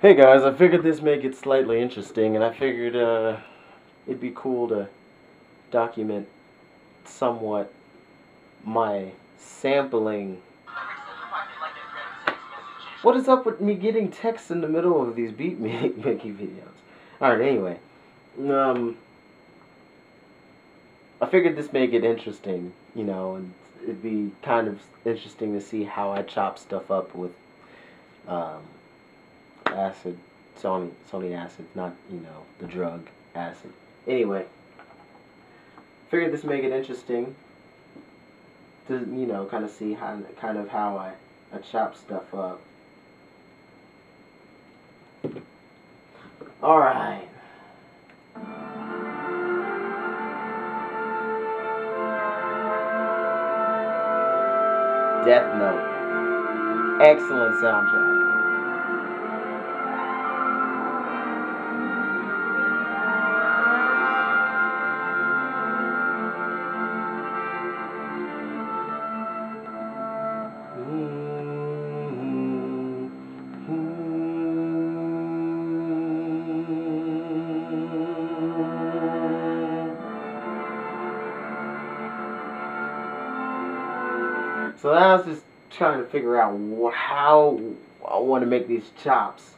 Hey guys, I figured this may get slightly interesting, and I figured it'd be cool to document somewhat my sampling. What is up with me getting text in the middle of these beat making videos? Alright, anyway. I figured this may get interesting, and it'd be kind of interesting to see how I chop stuff up with acid, Sony acid, not, the drug acid. Anyway, figured this make it interesting to, kind of see how I chop stuff up. Alright. Death Note. Excellent soundtrack. So now I was just trying to figure out how I want to make these chops,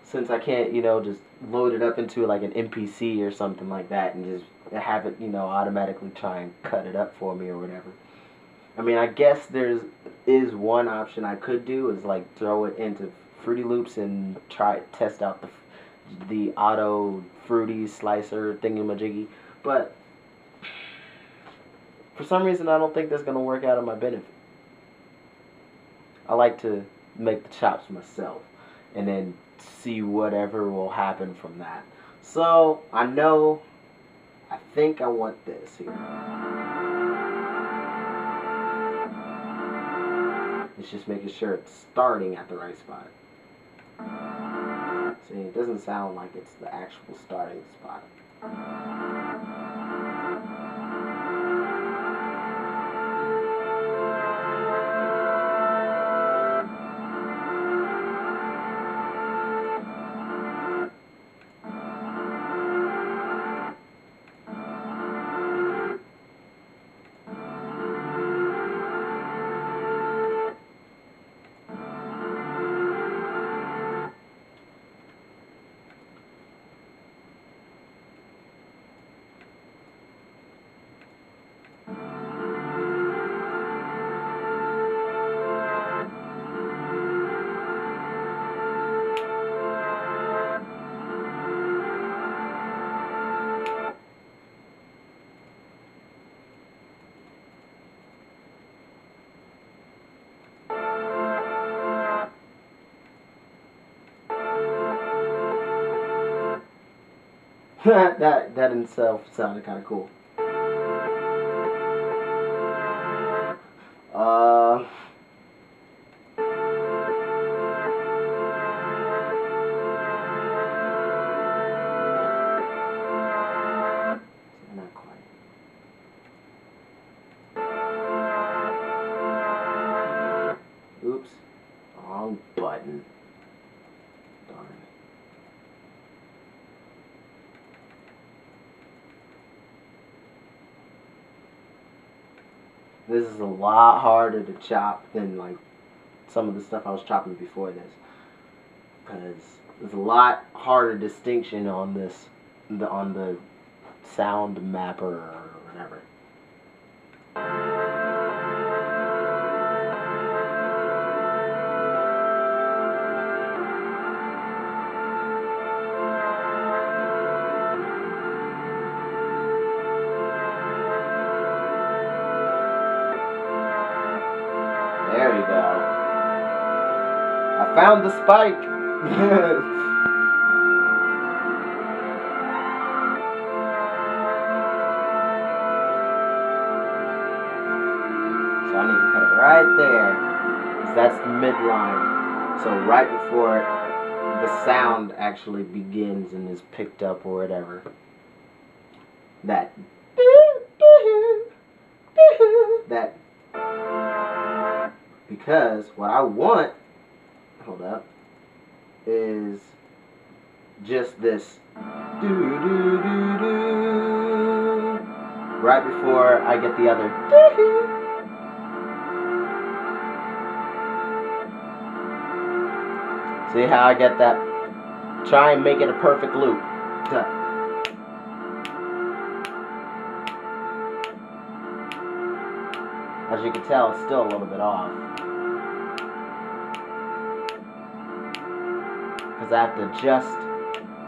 since I can't, just load it up into like an MPC or something like that and just have it, automatically try and cut it up for me or whatever. I mean, I guess is one option I could do, is like throw it into Fruity Loops and test out the auto fruity slicer thingamajiggy, but for some reason I don't think that's gonna work out in my benefit. I like to make the chops myself and then see whatever will happen from that. So I think I want this here. It's just making sure it's starting at the right spot. See, it doesn't sound like it's the actual starting spot. that in itself sounded kind of cool. Not quite. Oops, wrong button. Darn. This is a lot harder to chop than like some of the stuff I was chopping before this, because there's a lot harder distinction on this, on the sound mapper or whatever. There we go. I found the spike. So I need to cut it right there, because that's the midline. So right before the sound actually begins and is picked up or whatever. That because what I want, hold up, is just this do do do do right before I get the other doo. See how I get that? Try and make it a perfect loop. As you can tell, it's still a little bit off. Because I have to adjust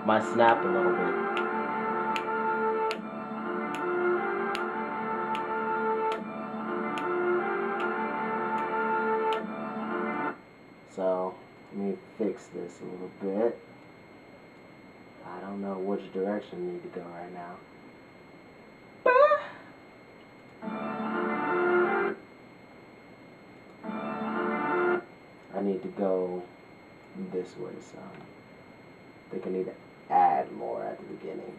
my snap a little bit. So, let me fix this a little bit. I don't know which direction I need to go right now. I need to go this way some. I think I need to add more at the beginning.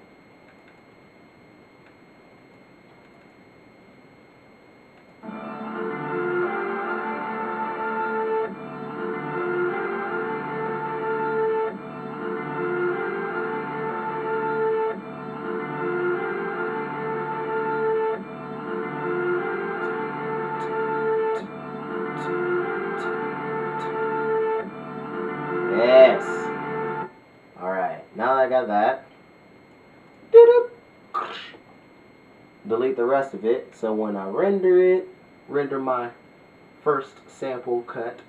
Yes. Alright, now that I got that, delete the rest of it, so when I render my first sample cut,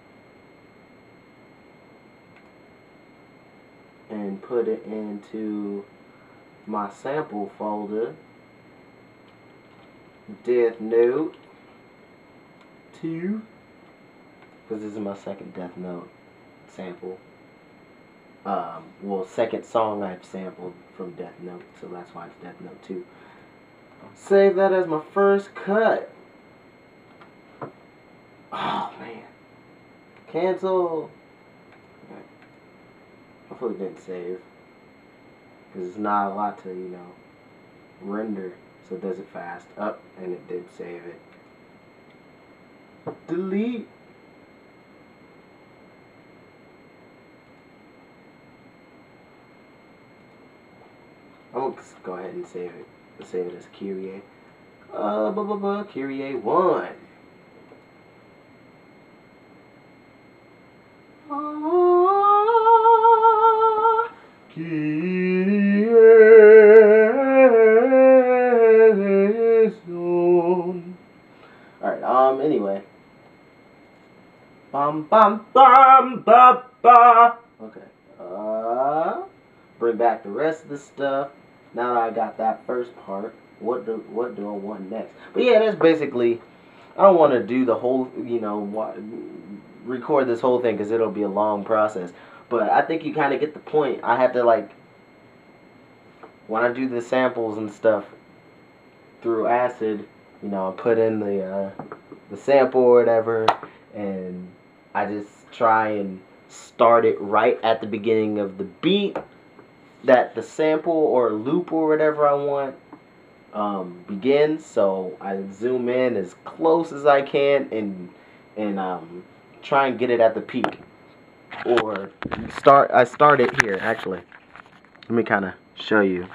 and put it into my sample folder, Death Note 2, because this is my second Death Note sample. Well, second song I've sampled from Death Note, so that's why it's Death Note 2. Save that as my first cut. Oh, man. Cancel. Okay. Hopefully it didn't save. Because it's not a lot to, you know, render. So it does it fast. Up, and it did save it. Delete. I'm gonna go ahead and save it. Let's save it as Kyrie. Kyrie 1. Alright, anyway. Okay. Bring back the rest of the stuff. Now that I got that first part, what do I want next? But yeah, that's basically, I don't want to do the whole, you know, record this whole thing because it'll be a long process. But I think you kind of get the point. I have to, like, when I do the samples and stuff through Acid, you know, I put in the sample or whatever, and I just try and start it right at the beginning of the beat that the sample or loop or whatever I want begins. So I zoom in as close as I can and try and get it at the peak. Or I start it here actually. Let me kind of show you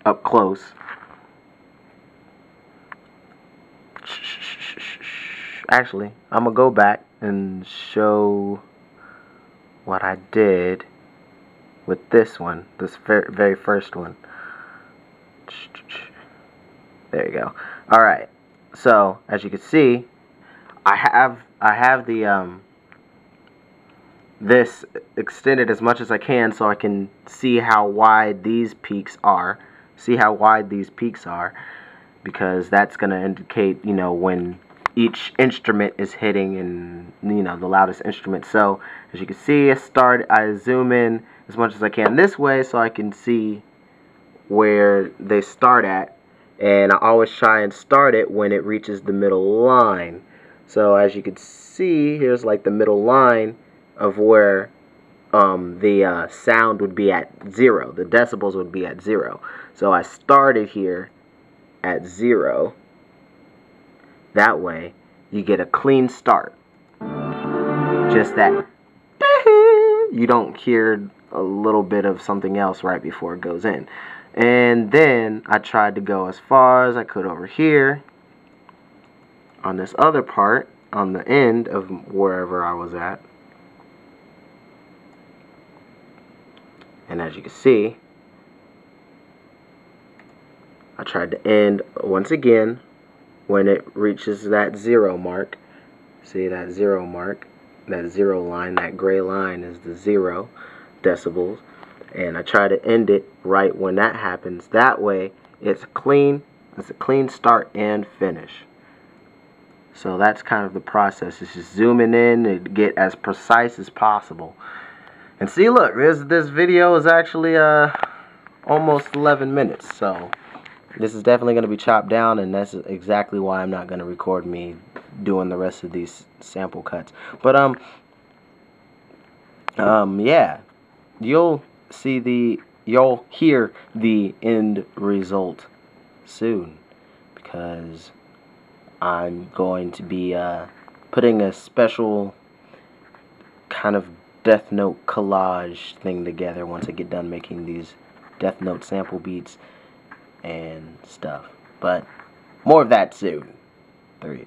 up close. Actually, I'm gonna go back and show what I did with this one, this very first one. There you go. All right. So as you can see, I have the this extended as much as I can so I can see how wide these peaks are. Because that's gonna indicate, you know, when each instrument is hitting, and you know, the loudest instrument. So as you can see, I zoom in as much as I can this way so I can see where they start at, and I always try and start it when it reaches the middle line. So as you can see, here's like the middle line of where the sound would be at 0. The decibels would be at 0. So I started here at 0. That way you get a clean start. Just that you don't hear a little bit of something else right before it goes in. And then I tried to go as far as I could over here on this other part, on the end of wherever I was at. And as you can see, I tried to end once again when it reaches that 0 mark. See that 0 mark? That 0 line, that gray line is the 0 decibels. And I try to end it right when that happens. That way, it's clean. It's a clean start and finish. So that's kind of the process. It's just zooming in and get as precise as possible. And see, look, this video is actually almost 11 minutes. So this is definitely going to be chopped down, and that's exactly why I'm not going to record me doing the rest of these sample cuts. But yeah, you'll hear the end result soon, because I'm going to be putting a special kind of Death Note collage thing together once I get done making these Death Note sample beats and stuff. But more of that soon. Threes.